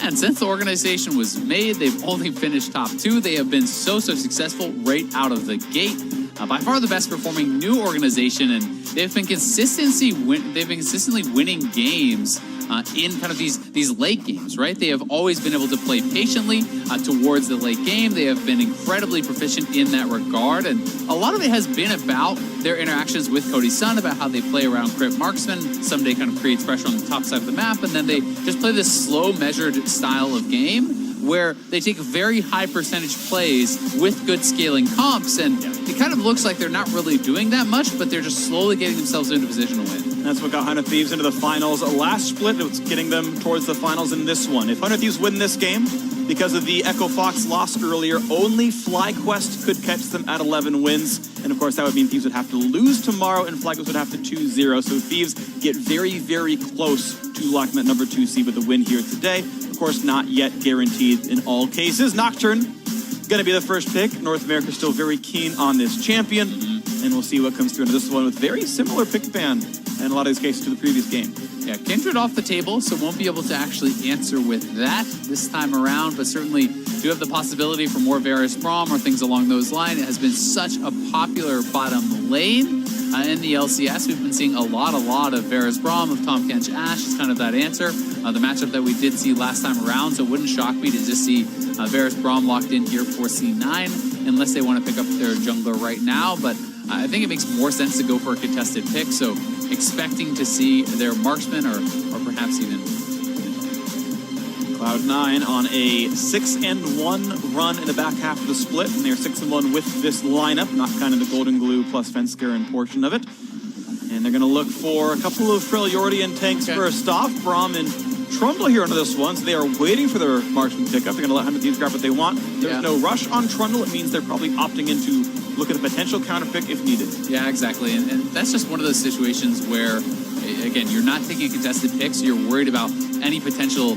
And since the organization was made, they've only finished top 2. They have been so successful right out of the gate. By far the best performing new organization, and they've been consistently winning games in kind of these late games, right? They have always been able to play patiently towards the late game. They have been incredibly proficient in that regard, and a lot of it has been about their interactions with Cody Sun, about how they play around Crypt Marksman. Someday kind of creates pressure on the top side of the map, and then they just play this slow, measured style of game where they take very high percentage plays with good scaling comps, and it kind of looks like they're not really doing that much, but they're just slowly getting themselves into position to win. That's what got 100 Thieves into the finals. Last split, it was getting them towards the finals in this one. If 100 Thieves win this game, because of the Echo Fox loss earlier, only FlyQuest could catch them at 11 wins. And of course, that would mean Thieves would have to lose tomorrow, and FlyQuest would have to 2-0. So Thieves get very, very close to locking that number 2 seed with the win here today. Of course, not yet guaranteed in all cases. Nocturne, going to be the first pick. North America still very keen on this champion. And we'll see what comes through into this one with very similar pick ban in a lot of these cases to the previous game. Yeah, Kindred off the table, so won't be able to actually answer with that this time around, but certainly do have the possibility for more Varus Braum or things along those lines. It has been such a popular bottom lane in the LCS. We've been seeing a lot of Varus Braum, of Tahm Kench Ashe is kind of that answer. The matchup that we did see last time around, so it wouldn't shock me to just see Varus Braum locked in here for C9, unless they want to pick up their jungler right now, but I think it makes more sense to go for a contested pick, so expecting to see their marksman or perhaps even Cloud9 on a 6-1 run in the back half of the split, and they're 6-1 with this lineup, not kind of the Golden Glue plus Fensker portion of it. And they're going to look for a couple of Freljordi and tanks first off. Braum and Trundle here into this one, so they are waiting for their marksman pickup. They're going to let 100 Thieves grab what they want. There's no rush on Trundle. It means they're probably opting into look at a potential counter pick if needed. Yeah, exactly. And that's just one of those situations where, again, you're not taking a contested pick, so you're worried about any potential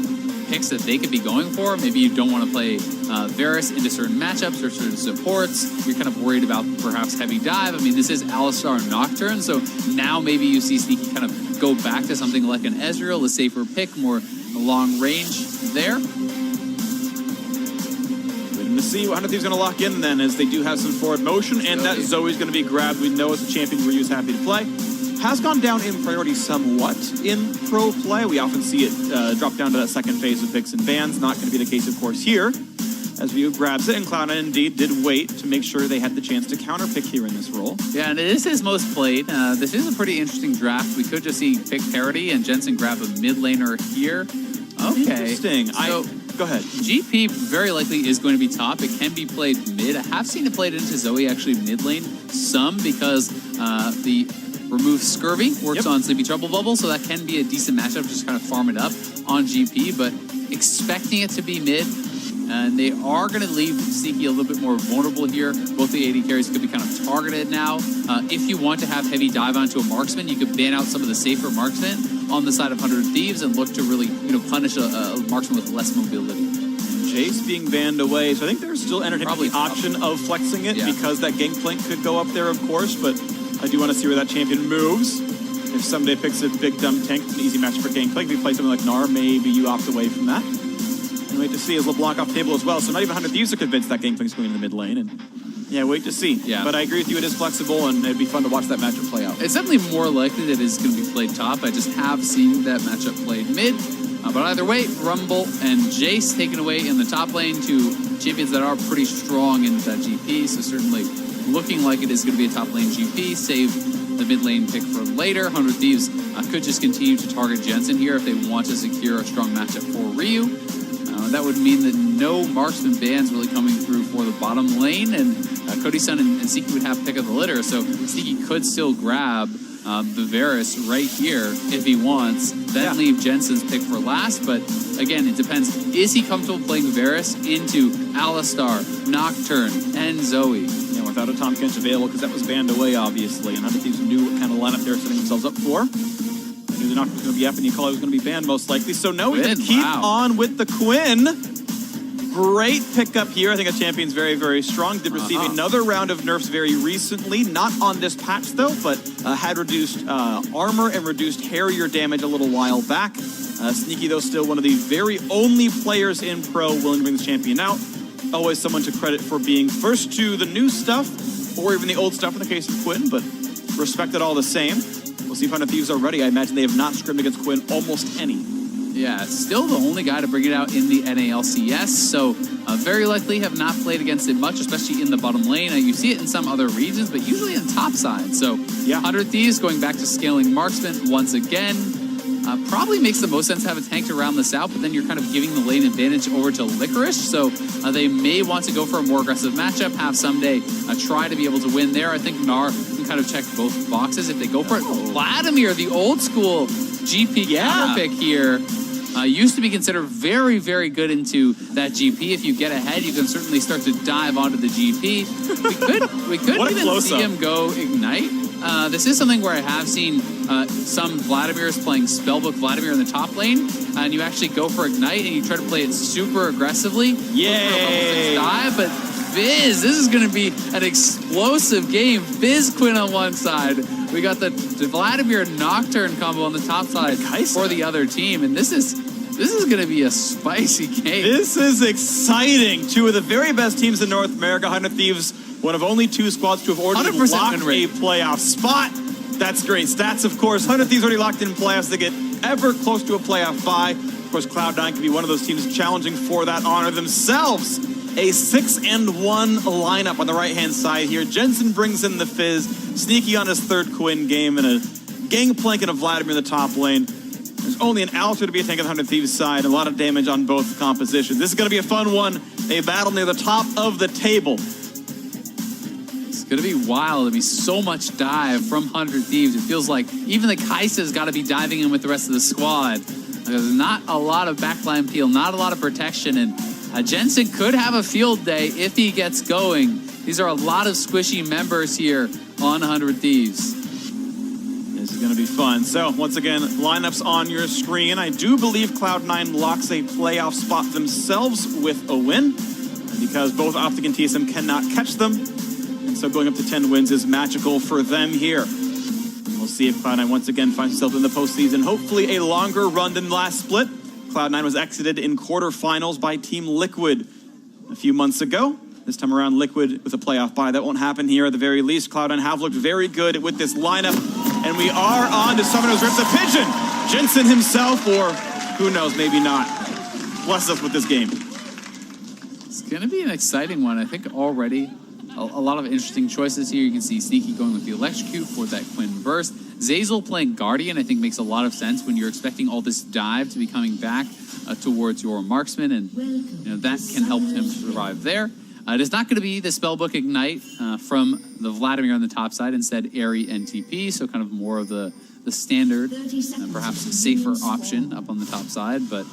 picks that they could be going for. Maybe you don't want to play Varus into certain matchups or certain supports. You're kind of worried about perhaps heavy dive. I mean, this is Alistar Nocturne, so now maybe you see Sneaky kind of go back to something like an Ezreal, a safer pick, more long range there. To see what 100 Thieves going to lock in then, as they do have some forward motion, and that Zoe's going to be grabbed. We know as a champion Ryu's happy to play. Has gone down in priority somewhat in pro play. We often see it drop down to that second phase of picks and bans. Not going to be the case, of course, here, as Ryu grabs it, and Cloud9 indeed did wait to make sure they had the chance to counter pick here in this role. Yeah, and it is his most played. This is a pretty interesting draft. We could just see pick parity and Jensen grab a mid laner here. Okay. Interesting. So, go ahead. GP very likely is going to be top. It can be played mid. I have seen it played into Zoe actually mid lane some, because the remove Scurvy works on Sleepy Trouble Bubble, so that can be a decent matchup, just kind of farm it up on GP, but expecting it to be mid. And they are going to leave Sneaky a little bit more vulnerable here. Both the AD carries could be kind of targeted now. If you want to have heavy dive onto a marksman, you could ban out some of the safer marksmen on the side of 100 Thieves and look to really, punish a marksman with less mobility. Jace being banned away, so I think there's still entertaining the option of flexing it, because that Gangplank could go up there, of course, but I do want to see where that champion moves. If somebody picks a big dumb tank, it's an easy match for Gangplank. If you play something like Gnar, maybe you opt away from that. And wait to see as LeBlanc off table as well, so not even 100 Thieves are convinced that Gangplank's going in the mid lane, and yeah, wait to see. Yeah. But I agree with you, it is flexible, and it'd be fun to watch that matchup play out. It's definitely more likely that it's going to be played top. I just have seen that matchup played mid. But either way, Rumble and Jace taken away in the top lane, two champions that are pretty strong in that GP, so certainly looking like it is going to be a top lane GP. Save the mid lane pick for later. 100 Thieves could just continue to target Jensen here if they want to secure a strong matchup for Ryu. That would mean that no marksman bans really coming through for the bottom lane, and Cody Sun and Sneaky would have pick of the litter, so Sneaky could still grab the Varus right here if he wants, then leave Jensen's pick for last. But again, it depends. Is he comfortable playing Varus into Alistar, Nocturne, and Zoe? Yeah, without a Tahm Kench available, because that was banned away, obviously, and 100 Thieves knew what kind of lineup they're setting themselves up for. I knew the Nocturne was going to be up, and Nicola was going to be banned most likely. So no, we can keep on with the Quinn. Great pickup here. I think a champion's very, very strong. Did receive another round of nerfs very recently. Not on this patch, though, but had reduced armor and reduced Harrier damage a little while back. Sneaky, though, still one of the very only players in Pro willing to bring the champion out. Always someone to credit for being first to the new stuff, or even the old stuff in the case of Quinn, but respected all the same. We'll see if Hunter Thieves are ready. I imagine they have not scrimmed against Quinn almost any. Yeah, still the only guy to bring it out in the NA LCS, so very likely have not played against it much, especially in the bottom lane. You see it in some other regions, but usually in top side. So yeah. 100 Thieves going back to scaling marksman once again. Probably makes the most sense to have a tank around the south, but then you're kind of giving the lane advantage over to Licorice, so they may want to go for a more aggressive matchup, have someday try to be able to win there. I think Gnar can kind of check both boxes if they go for it. Vladimir, the old school GP counter pick here. Used to be considered very, very good into that GP. If you get ahead, you can certainly start to dive onto the GP. We could even see him go Ignite. This is something where I have seen some Vladimirs playing Spellbook Vladimir in the top lane, and you actually go for Ignite and you try to play it super aggressively. Yay! Dive, but Fizz, this is going to be an explosive game. Fizz Quinn on one side. We got the Vladimir Nocturne combo on the top side for the other team, and this is going to be a spicy game. This is exciting. Two of the very best teams in North America. 100 Thieves, one of only two squads to have already locked a playoff spot. That's great stats, of course. 100 Thieves already locked in playoffs to get ever close to a playoff bye. Of course, Cloud9 can be one of those teams challenging for that honor themselves. A 6-1 lineup on the right-hand side here. Jensen brings in the Fizz. Sneaky on his third Quinn game, and a Gangplank and a Vladimir in the top lane. There's only an Alter to be a tank on the 100 Thieves side. A lot of damage on both compositions. This is going to be a fun one. A battle near the top of the table. It's going to be wild. There'll be so much dive from 100 Thieves. It feels like even the Kai'Sa's got to be diving in with the rest of the squad. There's not a lot of backline peel, not a lot of protection, and Jensen could have a field day if he gets going. These are a lot of squishy members here on 100 Thieves. This is going to be fun. So, once again, lineups on your screen. I do believe Cloud9 locks a playoff spot themselves with a win, because both Optic and TSM cannot catch them. And so going up to 10 wins is magical for them here. And we'll see if Cloud9 once again finds himself in the postseason. Hopefully a longer run than last split. Cloud9 was exited in quarterfinals by Team Liquid a few months ago. This time around, Liquid with a playoff bye. That won't happen here at the very least. Cloud9 have looked very good with this lineup. And we are on to Summoner's Rift, the Pigeon. Jensen himself, or who knows, maybe not. Bless us with this game. It's going to be an exciting one. I think already a lot of interesting choices here. You can see Sneaky going with the Electrocute for that Quinn burst. Zazel playing Guardian, I think, makes a lot of sense when you're expecting all this dive to be coming back towards your marksman, and that can help him survive there. It is not going to be the Spellbook Ignite from the Vladimir on the top side, instead Airy and TP, so kind of more of the standard, perhaps safer option up on the top side, but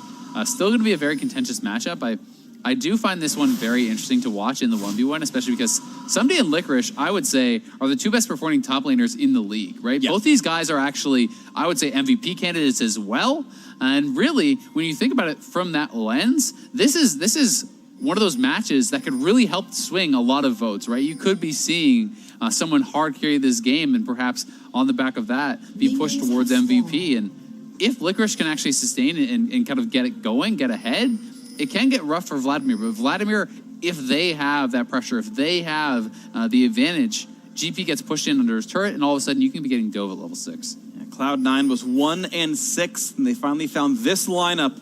still going to be a very contentious matchup. I do find this one very interesting to watch in the 1v1, especially because Someday and Licorice, I would say, are the two best performing top laners in the league, right? Yeah. Both these guys are actually, I would say, MVP candidates as well. And really, when you think about it from that lens, this is one of those matches that could really help swing a lot of votes, right? You could be seeing someone hard carry this game and perhaps on the back of that be pushed towards MVP. And if Licorice can actually sustain it and kind of get it going, get ahead, it can get rough for Vladimir. But Vladimir, if they have that pressure, if they have the advantage, GP gets pushed in under his turret, and all of a sudden you can be getting dove at level 6. Yeah, Cloud9 was 1-6, and they finally found this lineup,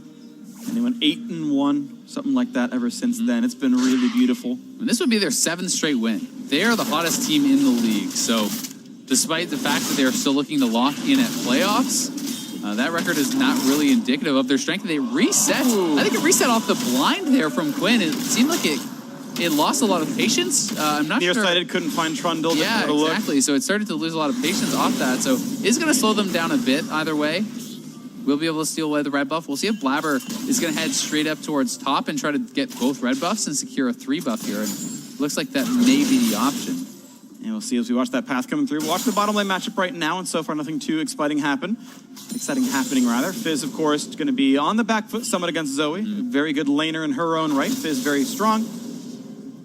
and they went 8-1, something like that ever since then. It's been really beautiful. And this would be their 7th straight win. They are the hottest team in the league, so despite the fact that they are still looking to lock in at playoffs, that record is not really indicative of their strength. They reset. Ooh. I think it reset off the blind there from Quinn. It seemed like it lost a lot of patience. I'm not sure. Nearsighted couldn't find Trundle. Yeah, exactly. So it started to lose a lot of patience off that. So it's going to slow them down a bit either way. We'll be able to steal away the red buff. We'll see if Blabber is going to head straight up towards top and try to get both red buffs and secure a 3 buff here. And looks like that may be the option. And we'll see as we watch that path coming through. We'll watch the bottom lane matchup right now, and so far nothing too exciting happening. Fizz, of course, is going to be on the back foot, Summit against Zoe. Very good laner in her own right. Fizz very strong,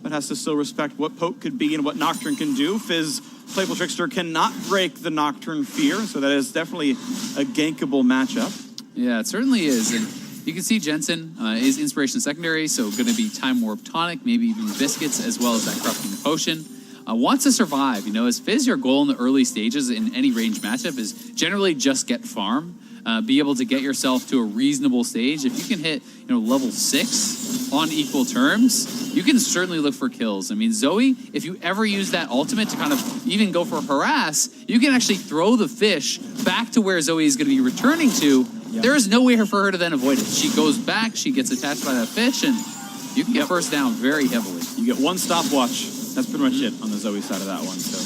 but has to still respect what Poke could be and what Nocturne can do. Fizz, Playful Trickster, cannot break the Nocturne fear, so that is definitely a gankable matchup. Yeah, it certainly is. And you can see Jensen is Inspiration Secondary, so going to be Time Warp Tonic, maybe even Biscuits, as well as that Corrupting Potion. Wants to survive. You know, as Fizz, your goal in the early stages in any range matchup is generally just get farm. Be able to get yourself to a reasonable stage. If you can hit, level 6 on equal terms, you can certainly look for kills. I mean, Zoe, if you ever use that ultimate to kind of even go for harass, you can actually throw the fish back to where Zoe is going to be returning to. Yep. There is no way for her to then avoid it. She goes back, she gets attached by that fish, and you can get first down very heavily. You get one stopwatch. That's pretty much it on the Zoe side of that one. So,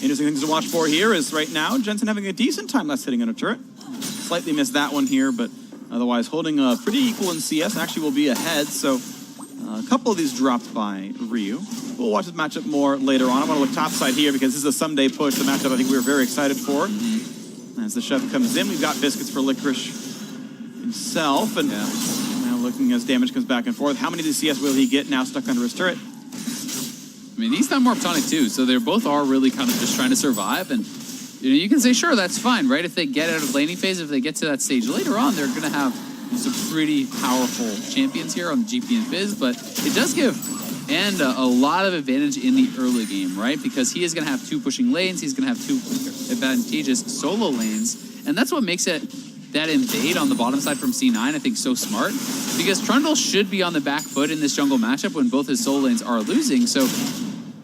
interesting things to watch for here is right now, Jensen having a decent time last hitting on a turret. Slightly missed that one here, but otherwise holding pretty equal in CS. Actually will be ahead, so a couple of these dropped by Ryu. We'll watch this matchup more later on. I want to look topside here because this is a someday push, the matchup I think we were very excited for. As the Chef comes in, we've got Biscuits for Licorice himself, and now looking as damage comes back and forth. How many DCS will he get now stuck under his turret? I mean, he's Time Warp Tonic too, so they both are really kind of just trying to survive, and you can say, sure, that's fine, right? If they get out of laning phase, if they get to that stage later on, they're going to have some pretty powerful champions here on the GP and Fizz, but it does give Anda a lot of advantage in the early game, right? Because he is going to have 2 pushing lanes, he's going to have 2 advantageous solo lanes, and that's what makes it that invade on the bottom side from C9, I think, so smart, because Trundle should be on the back foot in this jungle matchup when both his solo lanes are losing, so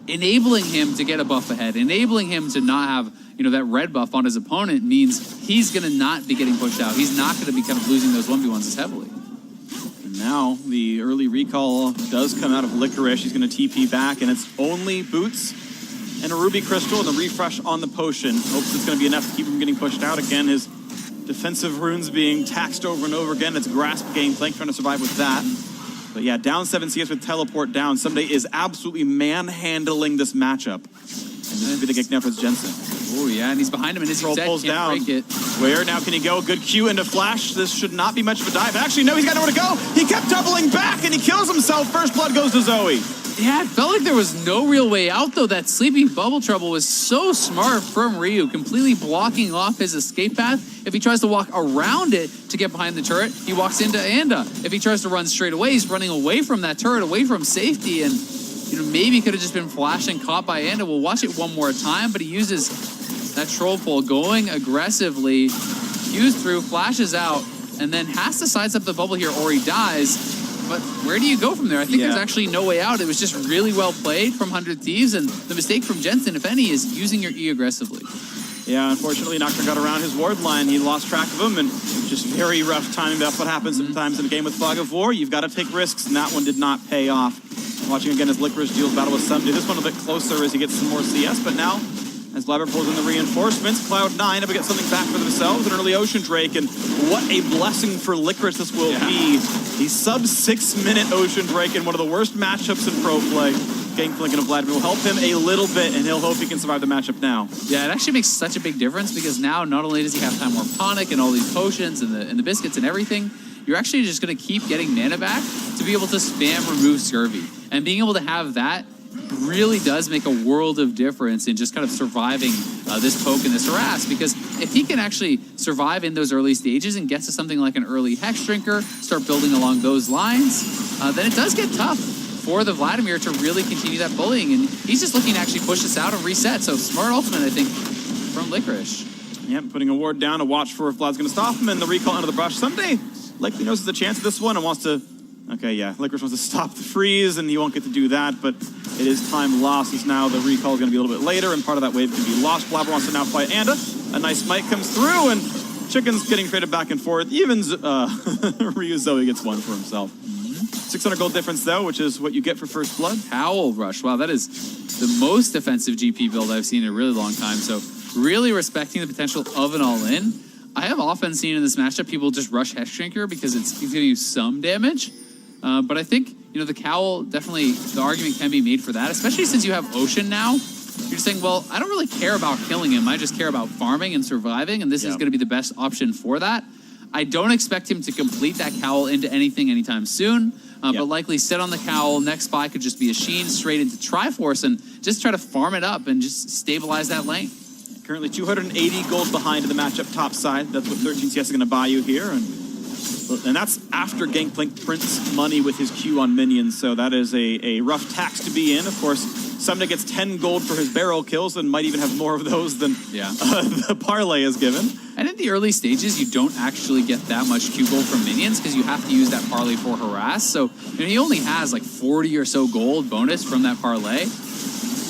enabling him to get a buff ahead, enabling him to not have that red buff on his opponent means he's going to not be getting pushed out. He's not going to be kind of losing those 1v1s as heavily. And now the early recall does come out of Licorice. He's going to TP back, and it's only Boots and a Ruby Crystal and the refresh on the potion. Hopes it's going to be enough to keep him getting pushed out. Again, his defensive runes being taxed over and over again. It's Grasp gameplay, trying to survive with that. But yeah, down 7 CS with Teleport down. Someday is absolutely manhandling this matchup. And this is going to get Nefris Jensen. Oh yeah, and he's behind him, and his pulls down. Break it. Where now can he go? Good Q into Flash. This should not be much of a dive. Actually, no, he's got nowhere to go. He kept doubling back, and he kills himself. First blood goes to Zoe. Yeah, it felt like there was no real way out, though. That Sleeping Bubble Trouble was so smart from Ryu, completely blocking off his escape path. If he tries to walk around it to get behind the turret, he walks into Anda. If he tries to run straight away, he's running away from that turret, away from safety, and maybe could have just been flashing, caught by Anda. We'll watch it one more time, but he uses that troll pull, going aggressively, Q's through, flashes out, and then has to sidestep the bubble here or he dies. But where do you go from there? I think there's actually no way out. It was just really well played from 100 Thieves, and the mistake from Jensen, if any, is using your E aggressively. Yeah, unfortunately, Nocturne got around his ward line. He lost track of him, and just very rough timing. That's what happens sometimes in a game with Fog of War. You've got to take risks, and that one did not pay off. Watching again as Licorice deals battle with Someday. This one a bit closer as he gets some more CS, but now, as Blabber pulls in the reinforcements, Cloud9 able to get something back for themselves, an early Ocean Drake, and what a blessing for Licorice this will be. The sub-6-minute Ocean Drake in one of the worst matchups in pro play. Gangplank and Vladimir will help him a little bit, and he'll hope he can survive the matchup now. Yeah, it actually makes such a big difference because now not only does he have Time Warp Tonic and all these potions and the biscuits and everything, you're actually just going to keep getting mana back to be able to spam remove Scurvy. And being able to have that really does make a world of difference in just kind of surviving this poke and this harass, because if he can actually survive in those early stages and get to something like an early Hex Drinker, start building along those lines, then it does get tough for the Vladimir to really continue that bullying, and he's just looking to actually push this out and reset. So smart ultimate, I think, from Licorice. Yep, putting a ward down to watch for if Vlad's going to stop him, and the recall under the brush. Someday likely knows there's a chance of this one and wants to... Okay, yeah, Licorice wants to stop the freeze, and he won't get to do that, but it is time lost, as now the recall is going to be a little bit later, and part of that wave can be lost. Blabber wants to now fight Anda. A nice smite comes through, and Chicken's getting traded back and forth. Even Ryu Zoe gets one for himself. 600 gold difference, though, which is what you get for first blood. Owl Rush. Wow, that is the most defensive GP build I've seen in a really long time, so really respecting the potential of an all-in. I have often seen in this matchup people just rush Hex Drinker because it's giving you some damage. But I think, the Cowl, definitely, the argument can be made for that, especially since you have Ocean now. You're just saying, well, I don't really care about killing him. I just care about farming and surviving, and this is going to be the best option for that. I don't expect him to complete that Cowl into anything anytime soon, but likely sit on the Cowl. Next spy could just be a Sheen straight into Triforce and just try to farm it up and just stabilize that lane. Currently 280 gold behind in the matchup top side. That's what 13 CS is going to buy you here, and And that's after Gangplank prints money with his Q on minions, so that is a rough tax to be in. Of course, Sumner gets 10 gold for his barrel kills and might even have more of those than the parlay is given. And in the early stages, you don't actually get that much Q gold from minions because you have to use that parlay for harass. So he only has like 40 or so gold bonus from that parlay.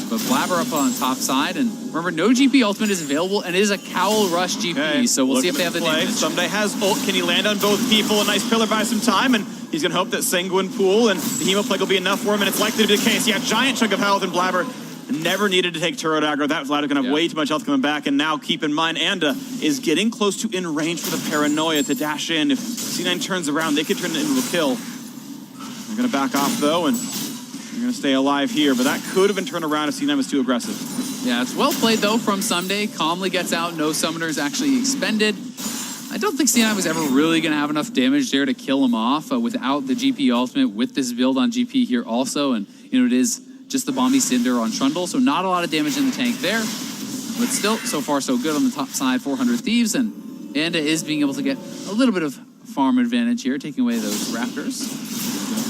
But Blabber up on the top side, and remember, no GP ultimate is available, and it is a Cowl Rush GP, so we'll see if they have the damage. Someday has ult. Can he land on both people? A nice pillar buys some time, and he's going to hope that Sanguine Pool and the Hemo Plague will be enough for him, and it's likely to be the case. Yeah, giant chunk of health, and Blabber never needed to take turret aggro. That Blabber's going to have way too much health coming back, and now keep in mind, Anda is getting close to in range for the Paranoia to dash in. If C9 turns around, they could turn it into a kill. They're going to back off, though, and they're going to stay alive here, but that could have been turned around if C9 was too aggressive. Yeah, it's well played, though, from Someday. Calmly gets out, no summoners actually expended. I don't think C9 was ever really going to have enough damage there to kill him off without the GP ultimate, with this build on GP here also, and it is just the Bomby Cinder on Trundle, so not a lot of damage in the tank there, but still, so far so good on the top side, 400 Thieves, and Anda is being able to get a little bit of farm advantage here, taking away those Raptors.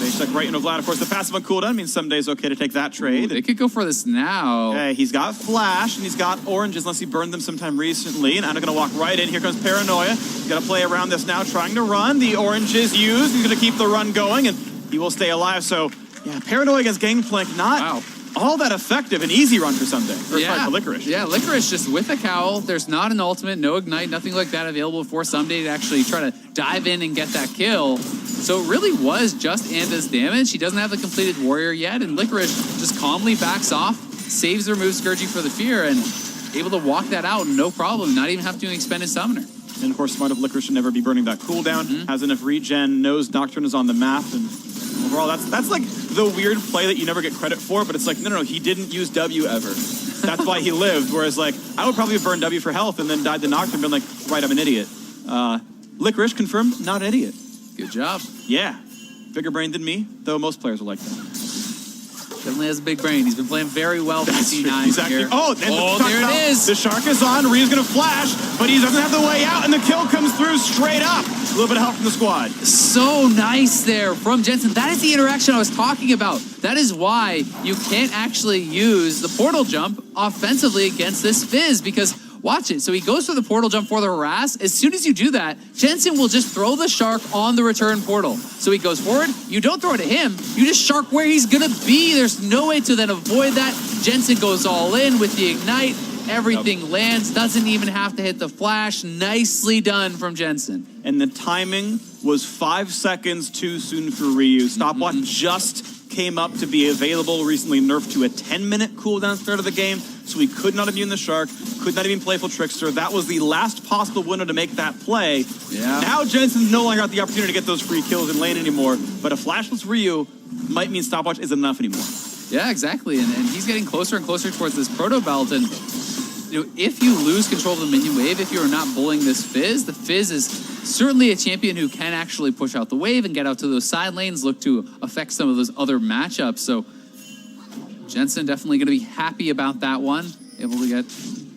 Face check right into Vlad. Of course, the passive on cooldown means Someday's okay to take that trade. They could go for this now. Okay, he's got Flash, and he's got Oranges, unless he burned them sometime recently. And Anda gonna walk right in. Here comes Paranoia. He's gonna play around this now, trying to run. The Orange is used. He's gonna keep the run going, and he will stay alive. So, yeah, Paranoia against Gangplank, not all that effective. An easy run for Someday. Or sorry, for Licorice. Yeah, Licorice just with a cowl. There's not an ultimate, no ignite, nothing like that available for Someday to actually try to dive in and get that kill. So it really was just Anda's damage. He doesn't have the completed warrior yet, and Licorice just calmly backs off, saves the remove Scourging for the fear, and able to walk that out no problem, not even have to expend his summoner. And of course, smart of Licorice should never be burning that cooldown. Has enough regen, knows Nocturne is on the map, and overall, that's like the weird play that you never get credit for, but it's like, no, he didn't use W ever. That's why he lived, whereas like, I would probably have burned W for health and then died the Nocturne, been like, right, I'm an idiot. Licorice confirmed, not an idiot. Good job. Yeah. Bigger brain than me, though most players are like that. Definitely has a big brain. He's been playing very well for C9 exactly. here. Oh, there it is. The Shark is on. Ryu's going to flash, but he doesn't have the way out, and the kill comes through straight up. A little bit of help from the squad. So nice there from Jensen. That is the interaction I was talking about. That is why you can't actually use the portal jump offensively against this Fizz, because watch it. So he goes for the portal jump for the harass. As soon as you do that, Jensen will just throw the Shark on the return portal. So he goes forward. You don't throw it at him. You just Shark where he's going to be. There's no way to then avoid that. Jensen goes all in with the ignite. Everything lands. Doesn't even have to hit the flash. Nicely done from Jensen. And the timing was 5 seconds too soon for Ryu. Stopwatch just came up to be available, recently nerfed to a 10-minute cooldown start of the game, so he could not have used the Shark, could not even Playful Trickster. That was the last possible window to make that play. Yeah. Now Jensen's no longer got the opportunity to get those free kills in lane anymore, but a flashless Ryu might mean Stopwatch isn't enough anymore. Yeah, exactly, and he's getting closer and closer towards this Proto Belt, and if you lose control of the minion wave, if you are not bullying this Fizz, the Fizz is certainly a champion who can actually push out the wave and get out to those side lanes, look to affect some of those other matchups. So Jensen definitely going to be happy about that one. Able to get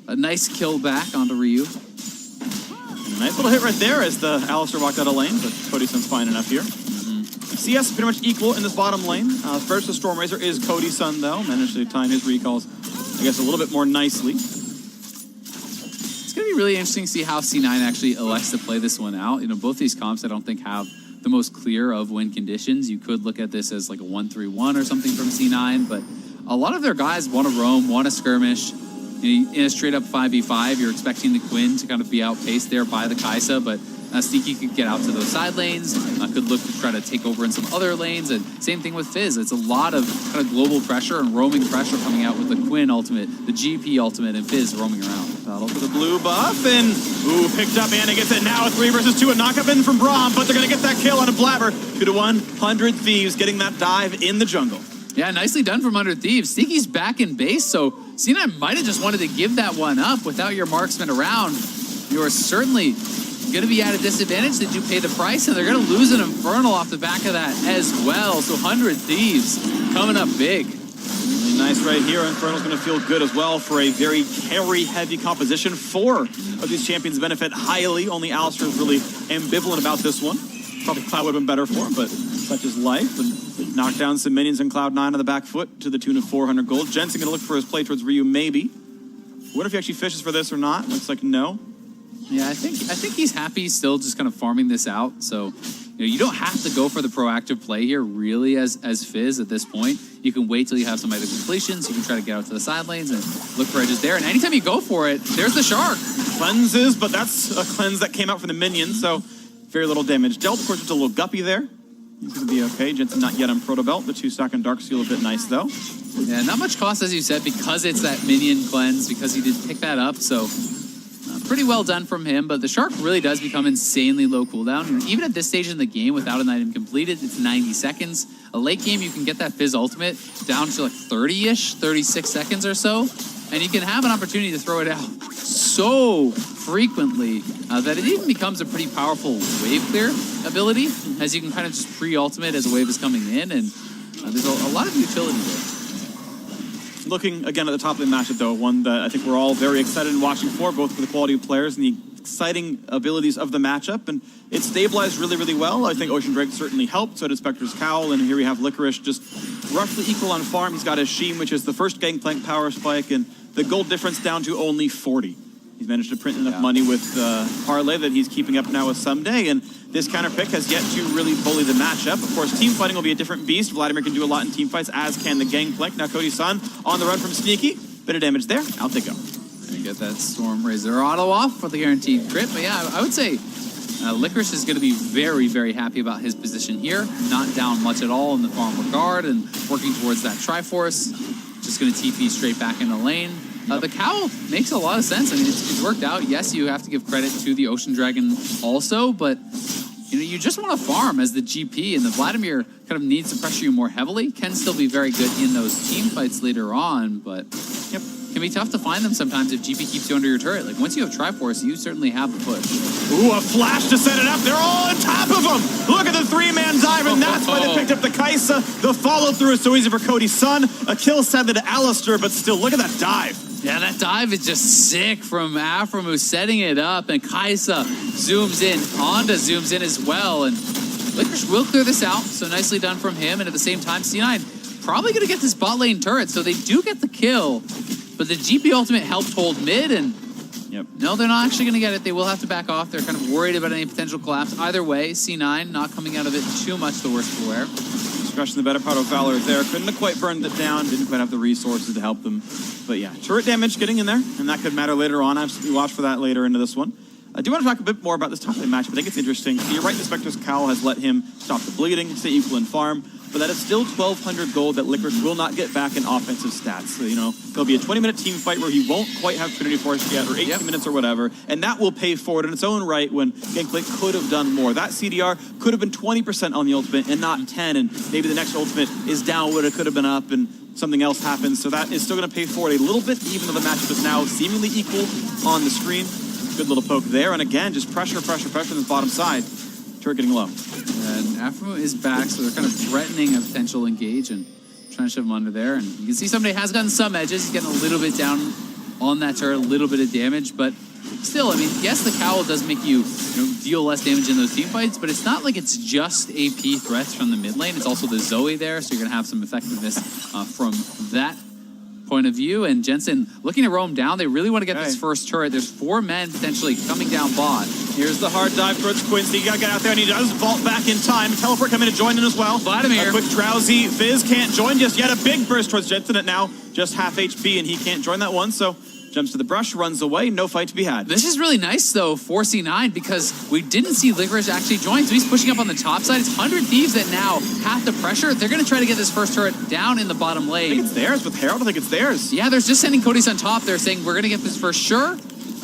a nice kill back onto Ryu. And a nice little hit right there as the Alistar walked out of lane, but Cody-san's fine enough here. CS is pretty much equal in this bottom lane. First, the Stormrazor is Cody-san, though. Managed to time his recalls, I guess, a little bit more nicely. It's going to be really interesting to see how C9 actually elects to play this one out. Both these comps I don't think have the most clear of win conditions. You could look at this as like a 1-3-1 or something from C9, but a lot of their guys want to roam, want to skirmish. In a straight up 5v5, you're expecting the Quinn to kind of be outpaced there by the Kaisa, but Sneaky could get out to those side lanes, could look to try to take over in some other lanes, and same thing with Fizz. It's a lot of kind of global pressure and roaming pressure coming out with the Quinn ultimate, the GP ultimate, and Fizz roaming around. Battle for the blue buff, and picked up, Anna gets it now, 3 versus 2, a knockup in from Braum, but they're going to get that kill on a Blabber. 2-1, Thieves getting that dive in the jungle. Yeah, nicely done from under Thieves. Sneaky's back in base, so C9 might have just wanted to give that one up without your marksman around. You are certainly going to be at a disadvantage. They do pay the price, and they're going to lose an Infernal off the back of that as well. So 100 Thieves coming up big. Really nice right here. Infernal's going to feel good as well for a very carry-heavy composition. 4 of these champions benefit highly. Only Alistar is really ambivalent about this one. Probably Cloud would have been better for him, but such is life. And knock down some minions in Cloud9 on the back foot to the tune of 400 gold. Jensen going to look for his play towards Ryu, maybe. Wonder if he actually fishes for this or not. Looks like no. Yeah, I think he's happy still just kind of farming this out. So, you don't have to go for the proactive play here, really, as Fizz at this point. You can wait till you have some item completions. You can try to get out to the side lanes and look for edges there. And anytime you go for it, there's the Shark. Cleanses, but that's a cleanse that came out from the minions, so very little damage dealt. Of course, it's a little guppy there. He's going to be okay. Jensen not yet on Proto Belt. The 2-stack on Dark Seal a bit nice, though. Yeah, not much cost, as you said, because it's that minion cleanse, because he did pick that up. So pretty well done from him, but the Shark really does become insanely low cooldown. And even at this stage in the game, without an item completed, it's 90 seconds. A late game, you can get that Fizz ultimate down to like 30-ish, 36 seconds or so, and you can have an opportunity to throw it out so frequently that it even becomes a pretty powerful wave clear ability, as you can kind of just pre-ultimate as a wave is coming in, and there's a lot of utility there. Looking again at the top of the matchup, though, one that I think we're all very excited and watching for, both for the quality of players and the exciting abilities of the matchup. And it stabilized really, really well. I think Ocean Drake certainly helped. So did Spectre's Cowl. And here we have Licorice just roughly equal on farm. He's got his Sheen, which is the first Gangplank power spike, and the gold difference down to only 40. He's managed to print enough money with Parlay that he's keeping up now with Someday. And this counter pick has yet to really bully the matchup. Of course, team fighting will be a different beast. Vladimir can do a lot in team fights, as can the Gangplank. Now Cody Sun on the run from Sneaky. Bit of damage there. Out they go. And get that Storm Razor auto off for the guaranteed crit. But yeah, I would say Licorice is going to be very, very happy about his position here. Not down much at all in the farm regard and working towards that Triforce. Just going to TP straight back in the lane. The Cowl makes a lot of sense. I mean, it's worked out. Yes, you have to give credit to the Ocean Dragon also, but you just want to farm as the GP, and the Vladimir kind of needs to pressure you more heavily. Can still be very good in those team fights later on, but can be tough to find them sometimes if GP keeps you under your turret. Like, once you have Triforce, you certainly have the push. Ooh, a flash to set it up. They're all on top of him. Look at the 3-man dive, and that's why they picked up the Kaisa. The follow-through is so easy for Cody Sun. A kill sadly to Alistair, but still, look at that dive. Yeah, that dive is just sick from Aframu setting it up, and Kaisa zooms in. Honda zooms in as well, and Licorice will clear this out, so nicely done from him. And at the same time, C9 probably going to get this bot lane turret, so they do get the kill, but the GP ultimate helped hold mid, and no, they're not actually going to get it. They will have to back off. They're kind of worried about any potential collapse. Either way, C9 not coming out of it too much the worse for wear. Discretion the better part of Valor there. Couldn't have quite burned it down. Didn't quite have the resources to help them. But yeah, turret damage getting in there, and that could matter later on. Absolutely watch for that later into this one. I do want to talk a bit more about this top lane matchup. I think it's interesting. So you're right, the Spectre's Cowl has let him stop the bleeding, stay equal in farm, but that is still 1,200 gold that Licorice will not get back in offensive stats. So, there'll be a 20-minute team fight where he won't quite have Trinity Force yet, or 18 minutes or whatever, and that will pay for it in its own right when Gangplank could have done more. That CDR could have been 20% on the ultimate and not 10, and maybe the next ultimate is down what it could have been up, and something else happens. So that is still going to pay for it a little bit, even though the matchup is now seemingly equal on the screen. Good little poke there, and again, just pressure on this bottom side. Turret getting low. And Aframu is back, so they're kind of threatening a potential engage and trying to shove him under there. And you can see somebody has gotten some edges. He's getting a little bit down on that turret, a little bit of damage, but still, I mean, yes, the Cowl does make you, deal less damage in those team fights, but it's not like it's just AP threats from the mid lane. It's also the Zoe there, so you're going to have some effectiveness from that point of view. And Jensen looking to roam down. They really want to get this first turret. There's 4 men potentially coming down bot. Here's the hard dive towards Quincy. You gotta get out there, and he does vault back in time. Teleport coming to join in as well. Vladimir. A quick drowsy. Fizz can't join just yet. A big burst towards Jensen at now just half HP, and he can't join that one, so jumps to the brush, runs away, no fight to be had. This is really nice, though, for C9, because we didn't see Licorice actually join, so he's pushing up on the top side. It's 100 Thieves that now have the pressure. They're going to try to get this first turret down in the bottom lane. I think it's theirs with Herald. I think it's theirs. Yeah, they're just sending Cody Sun top. They're saying, we're going to get this first sure.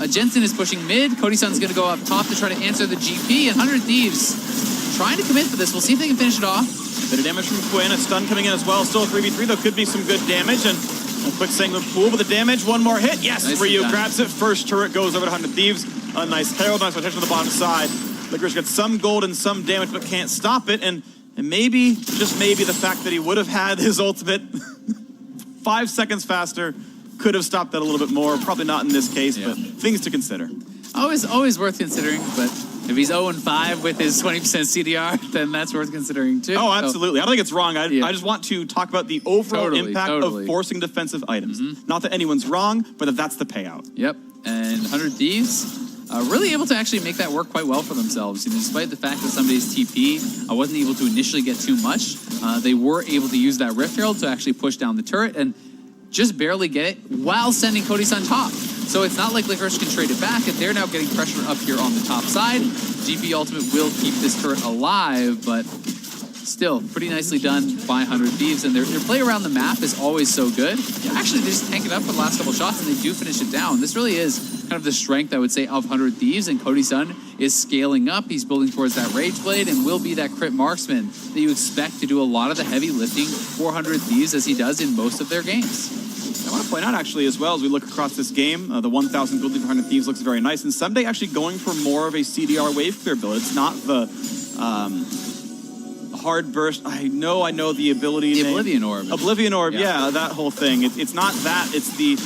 Jensen is pushing mid. Cody Sun's going to go up top to try to answer the GP, and 100 Thieves trying to commit for this. We'll see if they can finish it off. Bit of damage from Quinn. A stun coming in as well. Still a 3v3, though. Could be some good damage, and a quick Sangler pool with the damage. One more hit. Yes, Ryu grabs it. First turret goes over to 100 Thieves. A nice Herald, nice protection on the bottom side. Licorice gets some gold and some damage, but can't stop it. And maybe, just maybe, the fact that he would have had his ultimate 5 seconds faster could have stopped that a little bit more. Probably not in this case, but things to consider. Always worth considering, but If he's 0-5 with his 20% CDR, then that's worth considering too. Oh, absolutely. I don't think it's wrong. I just want to talk about the overall impact of forcing defensive items. Not that anyone's wrong, but that's the payout. Yep. And 100 Thieves, really able to actually make that work quite well for themselves. And despite the fact that somebody's TP wasn't able to initially get too much, they were able to use that Rift Herald to actually push down the turret and just barely get it while sending Cody's on top. So it's not like Licorice can trade it back, and they're now getting pressure up here on the top side. GP Ultimate will keep this turret alive, but still pretty nicely done by 100 Thieves, and their play around the map is always so good. Actually, they just tank it up for the last couple shots, and they do finish it down. This really is kind of the strength, I would say, of 100 Thieves, and Cody Sun is scaling up. He's building towards that Rage Blade and will be that crit marksman that you expect to do a lot of the heavy lifting for 100 Thieves, as he does in most of their games. I want to point out, actually, as well, as we look across this game, the 1,000 gold lead for 100 Thieves looks very nice, and Someday actually going for more of a CDR wave clear build. It's not the hard burst. I know the ability. The Oblivion Orb. Oblivion Orb, yeah, that whole thing. It's not that, it's the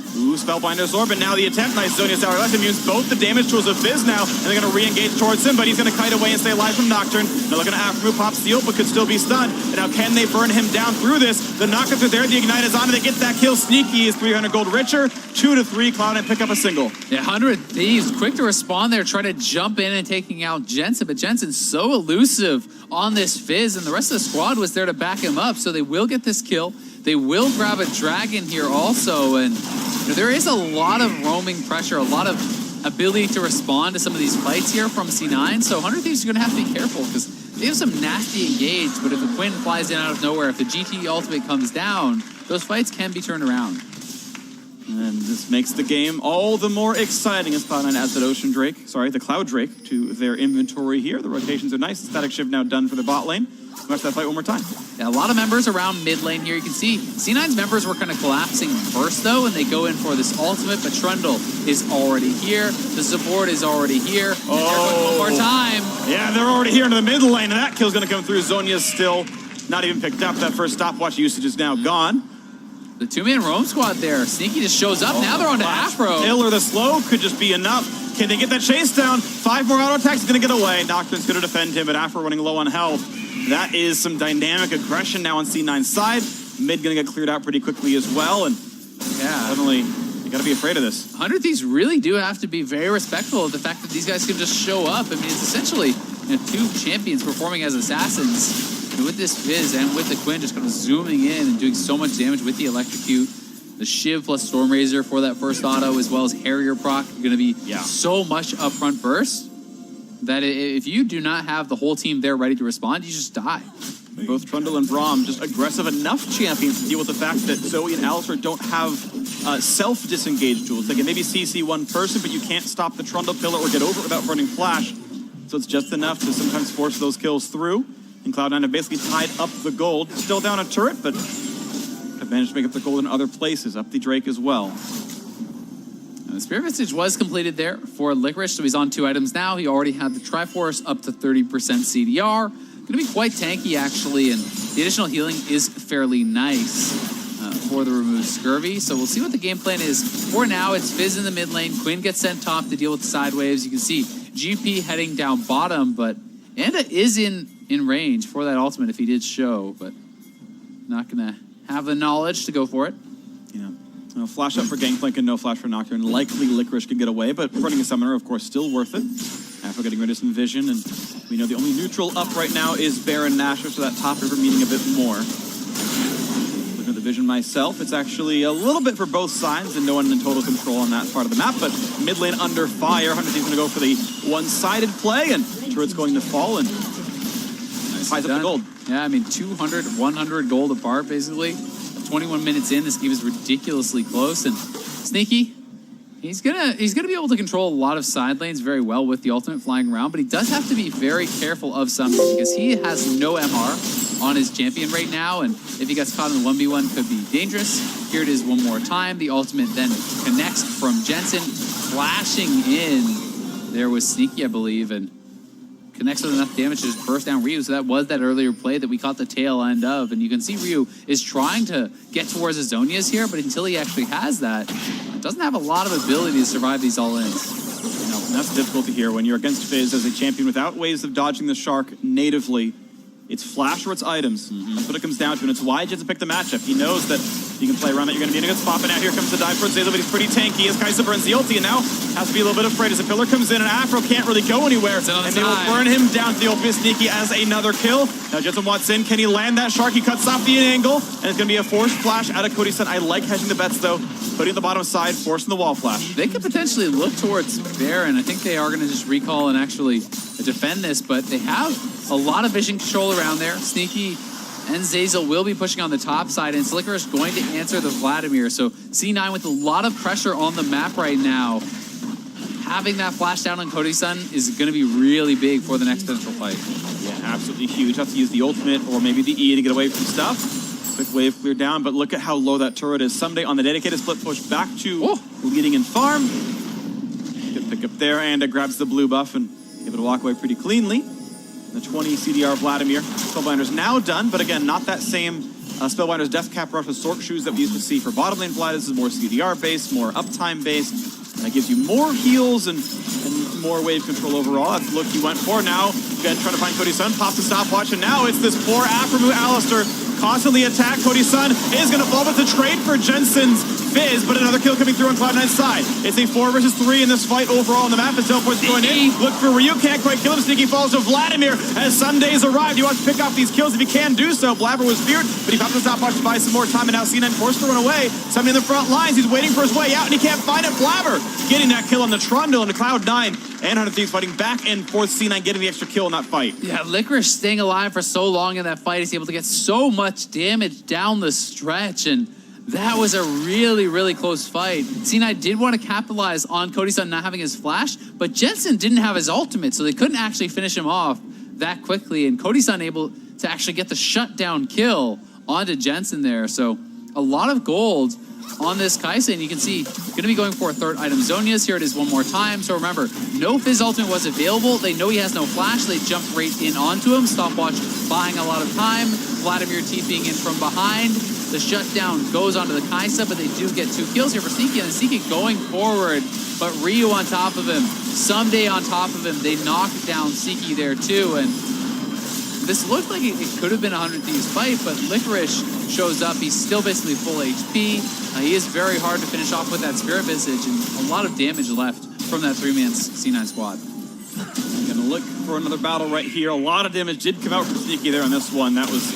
Spellbinder's Orb, and now the attempt. Nice Zonia's Hourglass immunes both the damage tools of Fizz now, and they're going to re-engage towards him, but he's going to kite away and stay alive from Nocturne. They're looking at Aftermove pop Steel, but could still be stunned. And now can they burn him down through this? The knockouts are there, the Ignite is on, and they get that kill. Sneaky is 300 gold richer, 2 to 3, Cloud9 pick up a single. Yeah, 100 Thieves, quick to respond there, try to jump in and taking out Jensen, but Jensen's so elusive on this Fizz, and the rest of the squad was there to back him up, so they will get this kill. They will grab a Dragon here also, and there is a lot of roaming pressure, a lot of ability to respond to some of these fights here from C9, so 100 Thieves are going to have to be careful because they have some nasty engage, but if the Quinn flies in out of nowhere, if the GT ultimate comes down, those fights can be turned around. And this makes the game all the more exciting as Cloud9 adds the Cloud Drake to their inventory here. The rotations are nice. Static Shift now done for the bot lane. Watch that fight one more time. Yeah, a lot of members around mid lane here. You can see C9's members were kind of collapsing first, though, and they go in for this ultimate, but Trundle is already here. The support is already here. And they're going one more time. Yeah, they're already here into the mid lane, and that kill's going to come through. Zonia's still not even picked up. That first stopwatch usage is now gone. The two-man roam squad there. Sneaky just shows up. Now they're on to Afro. Ill or the slow could just be enough. Can they get that chase down? 5 more auto attacks. He's going to get away. Nocturne's going to defend him, but Afro running low on health. That is some dynamic aggression now on C9's side. Mid going to get cleared out pretty quickly as well. And yeah, suddenly you got to be afraid of this. 100 Thieves really do have to be very respectful of the fact that these guys can just show up. I mean, it's essentially two champions performing as assassins. And with this Fizz and with the Quinn just kind of zooming in and doing so much damage with the Electrocute, the Shiv plus Stormrazor for that first auto, as well as Harrier proc, going to be so much upfront burst that if you do not have the whole team there ready to respond, you just die. Both Trundle and Braum just aggressive enough champions to deal with the fact that Zoe and Alistar don't have self-disengage tools. They can maybe CC one person, but you can't stop the Trundle pillar or get over it without burning Flash. So it's just enough to sometimes force those kills through. And Cloud9 have basically tied up the gold. Still down a turret, but have managed to make up the gold in other places. Up the Drake as well. And the Spirit Visage was completed there for Licorice, so he's on 2 items now. He already had the Triforce up to 30% CDR. Going to be quite tanky, actually, and the additional healing is fairly nice for the removed Scurvy. So we'll see what the game plan is. For now, it's Fizz in the mid lane. Quinn gets sent top to deal with the side waves. You can see GP heading down bottom, but Anda is in range for that ultimate if he did show, but not going to have the knowledge to go for it. Yeah. Flash up for Gangplank and no flash for Nocturne. Likely Licorice could get away, but running a Summoner, of course, still worth it. After getting rid of some vision, and we know the only neutral up right now is Baron Nashor, so that top river meaning a bit more. Looking at the vision myself, it's actually a little bit for both sides, and no one in total control on that part of the map, but mid lane under fire. 100 Thieves going to go for the one-sided play, and turret's going to fall, and ties up the gold. Yeah, I mean, 200, 100 gold apart, basically. 21 minutes in, this game is ridiculously close, and Sneaky, he's gonna be able to control a lot of side lanes very well with the ultimate flying around, but he does have to be very careful of something because he has no MR on his champion right now, and if he gets caught in the 1v1, could be dangerous. Here it is one more time. The ultimate then connects from Jensen, flashing in. There was Sneaky, I believe, and connects with enough damage to just burst down Ryu. So that was that earlier play that we caught the tail end of. And you can see Ryu is trying to get towards his Zonias here, but until he actually has that, doesn't have a lot of ability to survive these all-ins. And that's the difficulty here when you're against Fizz as a champion without ways of dodging the Shark natively. It's flash or it's items. That's what it comes down to, and it's why Jensen picked the matchup. He knows that you can play around that, you're going to be in a good spot, but now here comes the dive towards Zayla, but he's pretty tanky as Kai'Sa burns the ulti, and now has to be a little bit afraid as the pillar comes in, and Afro can't really go anywhere, and they will burn him down to the ultimate sneaky as another kill. Now Jensen wants in, can he land that Shark? He cuts off the angle, and it's going to be a forced flash out of Cody's son. I like hedging the bets though, putting at the bottom side, forcing the wall flash. They could potentially look towards Baron. I think they are going to just recall and actually defend this, but they have a lot of vision control around there. Sneaky and Zeyzal will be pushing on the top side, and Slicker is going to answer the Vladimir. So C9 with a lot of pressure on the map right now. Having that flash down on Cody's son is going to be really big for the next potential fight. Yeah, absolutely huge. Have to use the ultimate or maybe the E to get away from stuff. Quick wave clear down, but look at how low that turret is. Someday on the dedicated split push back to leading in farm. Good pick up there, and it grabs the blue buff and able to walk away pretty cleanly. The 20 CDR Vladimir. Spellbinder's now done, but again, not that same Spellbinder's Death Cap rush with Sork shoes that we used to see for bottom lane Vlad. This is more CDR based, more uptime based, and that gives you more heals and more wave control overall. That's the look he went for. Now, again, trying to find Cody's son, pops the stopwatch, and now it's this poor Aframu Alistair constantly attack. Cody's son is going to fall with the trade for Jensen's Fizz, but another kill coming through on Cloud9's side. It's a 4 versus 3 in this fight overall on the map as Teleport's going in. Look for Ryu, can't quite kill him. Sneaky falls to Vladimir as Sunday's arrived. He wants to pick off these kills if he can do so. Blabber was feared, but he popped the stopwatch to buy some more time, and now C9 forced to run away. Somebody in the front lines, he's waiting for his way out, and he can't find it. Blabber getting that kill on the Trundle, and the Cloud9 and 100 Thieves fighting back and forth. C9 getting the extra kill in that fight. Yeah, Licorice staying alive for so long in that fight. He's able to get so much damage down the stretch, and that was a really, really close fight. C9 did want to capitalize on Cody's son not having his flash, but Jensen didn't have his ultimate, so they couldn't actually finish him off that quickly, and Cody's son able to actually get the shutdown kill onto Jensen there. So a lot of gold on this Kai'Sa, and you can see going to be going for a third item. Zhonya's here it is one more time. So remember, no Fizz ultimate was available. They know he has no flash. They jumped right in onto him. Stopwatch buying a lot of time. Vladimir TPing in from behind. The shutdown goes onto the Kai'Sa, but they do get 2 kills here for Sneaky, and Sneaky going forward, but Ryu on top of him. Someday on top of him. They knocked down Sneaky there too, and this looked like it could have been a 100 Thieves fight, but Licorice shows up. He's still basically full HP. He is very hard to finish off with that Spirit Visage, and a lot of damage left from that 3-man C9 squad. Gonna look for another battle right here. A lot of damage did come out from Sneaky there on this one. That was,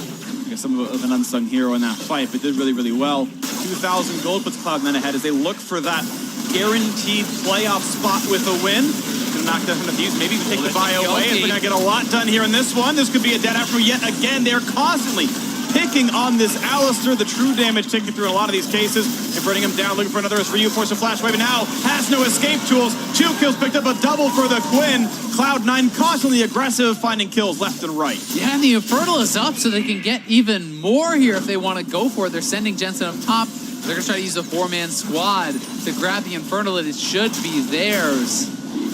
I guess, some of an unsung hero in that fight, but did really, really well. 2,000 gold puts Cloud9 ahead as they look for that guaranteed playoff spot with a win. Gonna knock down 100 Thieves, maybe even take the buy away, as they're gonna get a lot done here in this one. This could be a dead after yet again. They're constantly picking on this Alistair, the true damage taken through in a lot of these cases, and bringing him down, looking for another as Ryu forces a flash wave, and now has no escape tools. 2 kills picked up, a double for the Quinn. Cloud9 constantly aggressive, finding kills left and right. Yeah, and the Infernal is up, so they can get even more here if they want to go for it. They're sending Jensen up top. They're going to try to use a 4-man squad to grab the Infernal, and it should be theirs.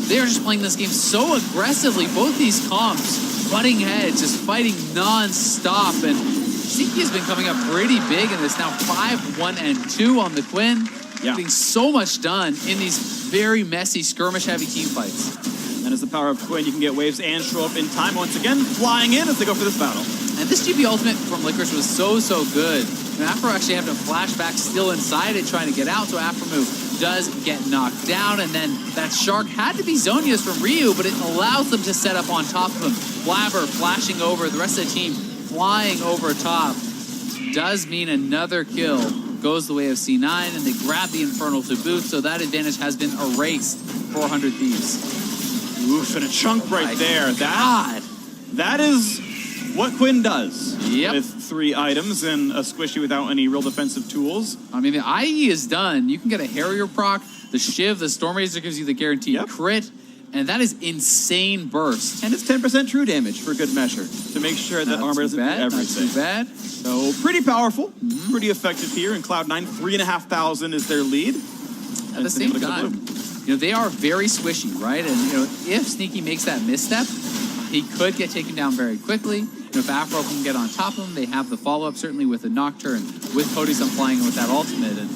They are just playing this game so aggressively. Both these comps butting heads, just fighting non-stop, and Sneaky has been coming up pretty big in this now. 5-1-2 on the Quinn. Yeah. Getting so much done in these very messy, skirmish-heavy team fights. And as the power of Quinn, you can get waves and show up in time. Once again, flying in as they go for this battle. And this GP ultimate from Licorice was so good. And Afro actually having a flashback still inside it, trying to get out, so Aframu does get knocked down, and then that Shark had to be Zhonya's from Ryu, but it allows them to set up on top of him. Blabber flashing over, the rest of the team flying over top. Does mean another kill goes the way of C9, and they grab the Infernal to boot, so that advantage has been erased for 100 Thieves. Oof, and a chunk right there. God. That is what Quinn does. Yep. With 3 items and a squishy without any real defensive tools. I mean, the IE is done. You can get a Harrier proc, the Shiv, the Storm Razor gives you the guaranteed crit, and that is insane burst. And it's 10% true damage for good measure to make sure that armor doesn't do everything. Not too bad. So pretty powerful, pretty effective here. In Cloud9, 3,500 is their lead. At the same time, you know, they are very squishy, right? And, you know, if Sneaky makes that misstep, he could get taken down very quickly. And if Afro can get on top of him, they have the follow-up, certainly with the Nocturne, with Cody's flying with that ultimate. And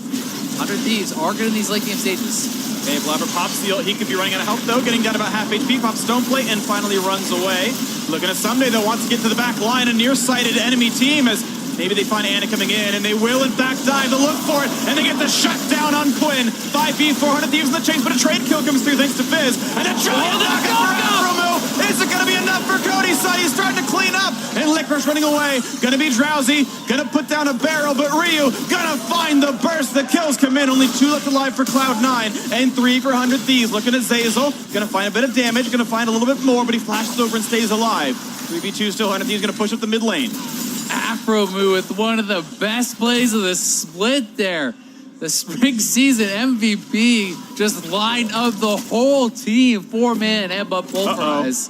100 Thieves are good in these late game stages. Okay, Blabber pops the ult. He could be running out of health, though, getting down about half HP. Pops Stone Plate and finally runs away. Looking at Someday, though, wants to get to the back line. A nearsighted enemy team as maybe they find Anna coming in, and they will, in fact, dive to look for it, and they get the shutdown on Quinn. 5v, 400 Thieves in the chase, but a trade kill comes through thanks to Fizz. And a trial knock for Afromu. Is it going to be enough for Cody's side? He's starting to clean up, and Licorice running away. Going to be Drowsy, going to put down a barrel, but Ryu going to find the burst. The kills come in. Only 2 left alive for Cloud9, and 3 for 100 Thieves. Looking at Zazel, going to find a bit of damage, going to find a little bit more, but he flashes over and stays alive. 3v2 still, 100 Thieves going to push up the mid lane. Afromu with one of the best plays of the split there. The spring season MVP just lined up the whole team. 4-man and but pulverize.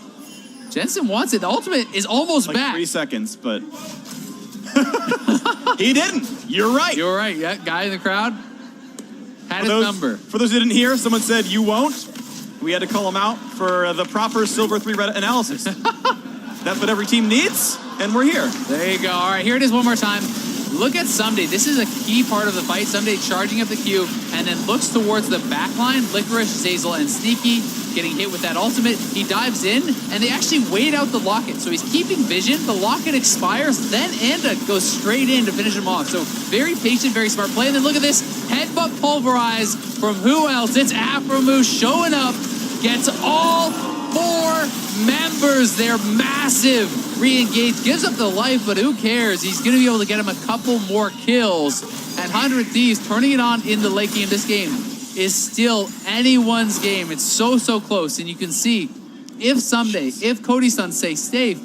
Jensen wants it. The ultimate is almost like back. 3 seconds, but he didn't. You're right. You're right. Yeah, guy in the crowd had his number. For those who didn't hear, someone said you won't. We had to call him out for the proper Silver 3 Reddit analysis. That's what every team needs, and we're here. There you go. All right, here it is one more time. Look at Someday. This is a key part of the fight. Someday charging up the Q and then looks towards the back line. Licorice, Zazel, and Sneaky getting hit with that ultimate. He dives in, and they actually wait out the locket. So he's keeping vision. The locket expires. Then Anda goes straight in to finish him off. So very patient, very smart play. And then look at this. Headbutt pulverize from who else? It's Afromu showing up. Gets all 4 members. They're massive. Re-engage, gives up the life, but who cares? He's going to be able to get him a couple more kills. And 100 Thieves turning it on in the late game. This game is still anyone's game. It's so close. And you can see if Someday, if Cody Sun stay safe,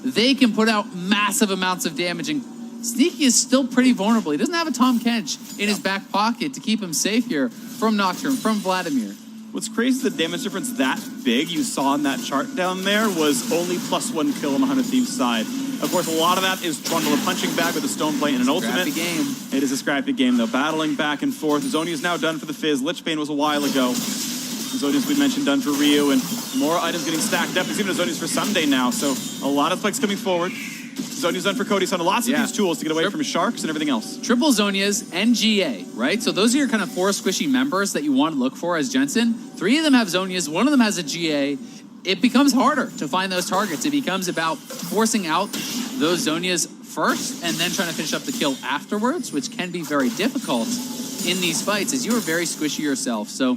they can put out massive amounts of damage. And Sneaky is still pretty vulnerable. He doesn't have a Tom Kench in his back pocket to keep him safe here from Nocturne, from Vladimir. What's crazy is the damage difference that big you saw in that chart down there was only +1 kill on the 100 Thieves side. Of course, a lot of that is Trundle, a punching bag with a Stone Plate and an ultimate. Scrappy game. It is a scrappy game, though. Battling back and forth. Zoni is now done for the Fizz. Lichbane was a while ago. Zoni's, we mentioned, done for Ryu, and more items getting stacked up. It's even Zoni's for Someday now, so a lot of spikes coming forward. Zonia's done for Cody, so lots of these tools to get away from sharks and everything else. Triple Zonias and GA, right? So those are your kind of 4 squishy members that you want to look for as Jensen. 3 of them have Zonias, 1 of them has a GA. It becomes harder to find those targets. It becomes about forcing out those Zonias first and then trying to finish up the kill afterwards, which can be very difficult in these fights as you are very squishy yourself. So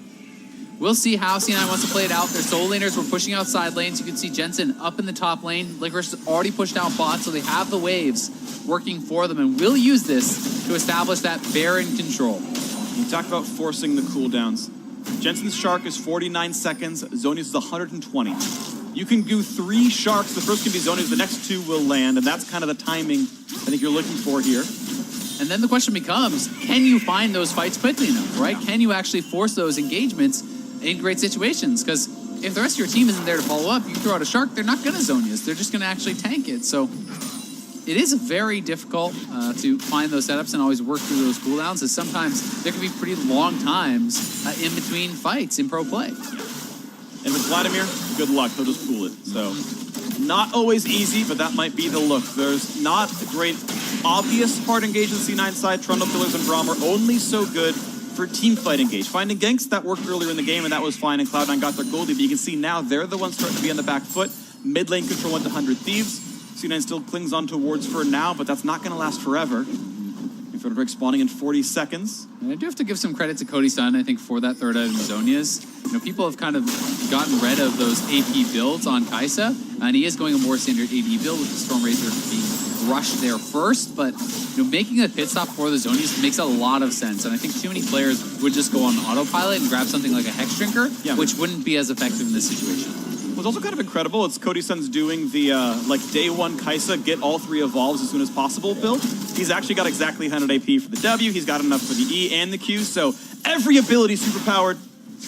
we'll see how C9 wants to play it out. Their solo laners were pushing out side lanes. You can see Jensen up in the top lane. Licorice has already pushed out bots, so they have the waves working for them, and will use this to establish that Baron control. You talked about forcing the cooldowns. Jensen's Shark is 49 seconds. Zonia's is 120. You can do 3 Sharks. The first can be Zonia's, the next 2 will land, and that's kind of the timing I think you're looking for here. And then the question becomes, can you find those fights quickly enough, right? Can you actually force those engagements in great situations? Because if the rest of your team isn't there to follow up, you throw out a Shark, they're not going to Zonias. They're just going to actually tank it. So it is very difficult to find those setups and always work through those cooldowns, as sometimes there can be pretty long times in between fights in pro play. And with Vladimir, good luck. He'll just cool it. So not always easy, but that might be the look. There's not a great obvious hard engage on the C9 side. Trundle, Pillars, and Braum are only so good for team fight engage. Finding ganks, that worked earlier in the game, and that was fine, and Cloud9 got their Goldie, but you can see now they're the ones starting to be on the back foot. Mid lane control went to 100 Thieves. C9 still clings on to wards for now, but that's not going to last forever. Inferno Drake spawning in 40 seconds. And I do have to give some credit to Cody Sun, I think, for that third item, Zonias. You know, people have kind of gotten rid of those AP builds on Kai'Sa, and he is going a more standard AD build with the Stormrazor being rushed there first, but you know, making a pit stop for the Zonias makes a lot of sense, and I think too many players would just go on autopilot and grab something like a Hex Drinker, which wouldn't be as effective in this situation. What's also kind of incredible, it's Cody Sun's doing the like day 1 Kai'Sa, get all 3 evolves as soon as possible build. He's actually got exactly 100 AP for the W, he's got enough for the E and the Q, so every ability superpowered.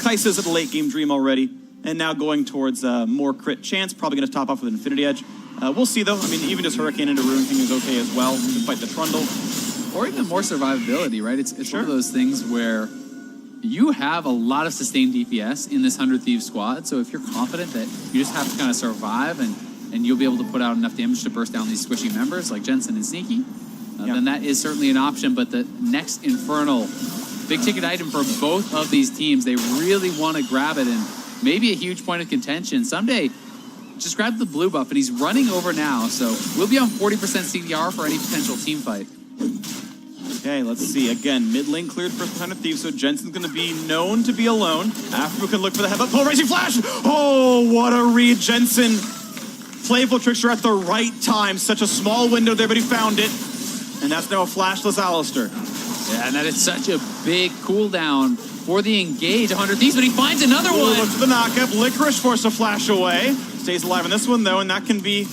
Kai'Sa's at a late game dream already, and now going towards more crit chance, probably going to top off with Infinity Edge. We'll see though, I mean, even just Hurricane into Ruin King is okay as well to fight the Trundle. Or even more survivability, right? It's one of those things where you have a lot of sustained DPS in this 100 Thieves squad, so if you're confident that you just have to kind of survive and you'll be able to put out enough damage to burst down these squishy members like Jensen and Sneaky, then that is certainly an option. But the next Infernal big ticket item for both of these teams. They really want to grab it, and maybe a huge point of contention. Someday, just grab the blue buff, and he's running over now, so we'll be on 40% CDR for any potential team fight. Okay, let's see. Again, mid lane cleared for Thunder Thieves, so Jensen's going to be known to be alone. Afro can look for the headbutt. Polarizing flash! Oh, what a read, Jensen. Playful trickster at the right time. Such a small window there, but he found it. And that's now a flashless Alistar. Yeah, and that is such a big cooldown for the engage. 100 Thieves, but he finds another one. Look for the knockup. Licorice forced to flash away. Stays alive in this one, though, and that can be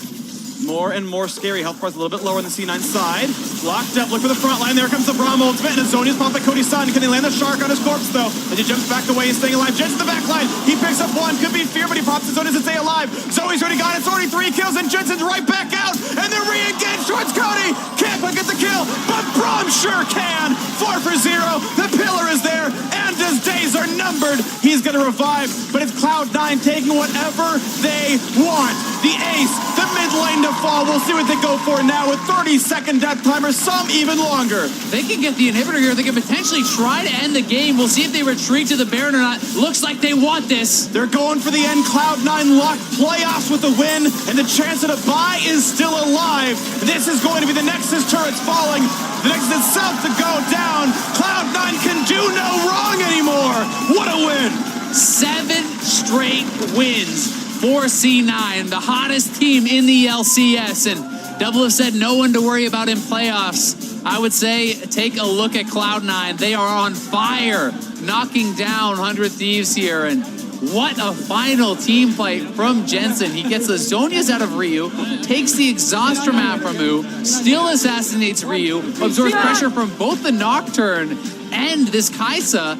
more and more scary. Health bar's a little bit lower on the C9 side. Locked up, look for the front line. There comes the Braum ultimate, and Zonia's popped by Cody's son. Can he land the shark on his corpse, though? As he jumps back away and staying alive. Jensen the back line. He picks up one. Could be fear, but he pops the Zonia's to stay alive. Zoe's already got it. It's already 3 kills, and Jensen's right back out. And they're re-engaged towards Cody. Can't quite get the kill, but Braum sure can. 4 for 0. The pillar is there, and his days are numbered. He's going to revive, but it's Cloud9 taking whatever they want. The ace, the mid lane to fall. We'll see what they go for now with 30-second death timer, some even longer. They can get the inhibitor here. They can potentially try to end the game. We'll see if they retreat to the Baron or not. Looks like they want this. They're going for the end. Cloud9 locked playoffs with the win, and the chance of a bye is still alive. This is going to be the Nexus turrets falling. The Nexus itself to go down. Cloud9 can do no wrong anymore. What a win. 7 straight wins for C9, the hottest team in the LCS, and Double have said no one to worry about in playoffs. I would say take a look at Cloud9. They are on fire, knocking down 100 Thieves here, and what a final team fight from Jensen. He gets the Zonias out of Ryu, takes the exhaust from Aphromoo, still assassinates Ryu, absorbs pressure from both the Nocturne and this Kaisa,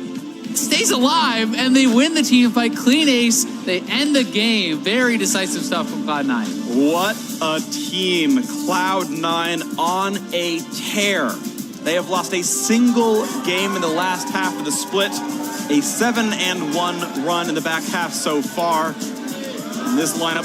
stays alive, and they win the team fight. Clean ace. They end the game. Very decisive stuff from Cloud9. What a team. Cloud9 on a tear. They have lost a single game in the last half of the split. A 7-1 run in the back half so far. And this lineup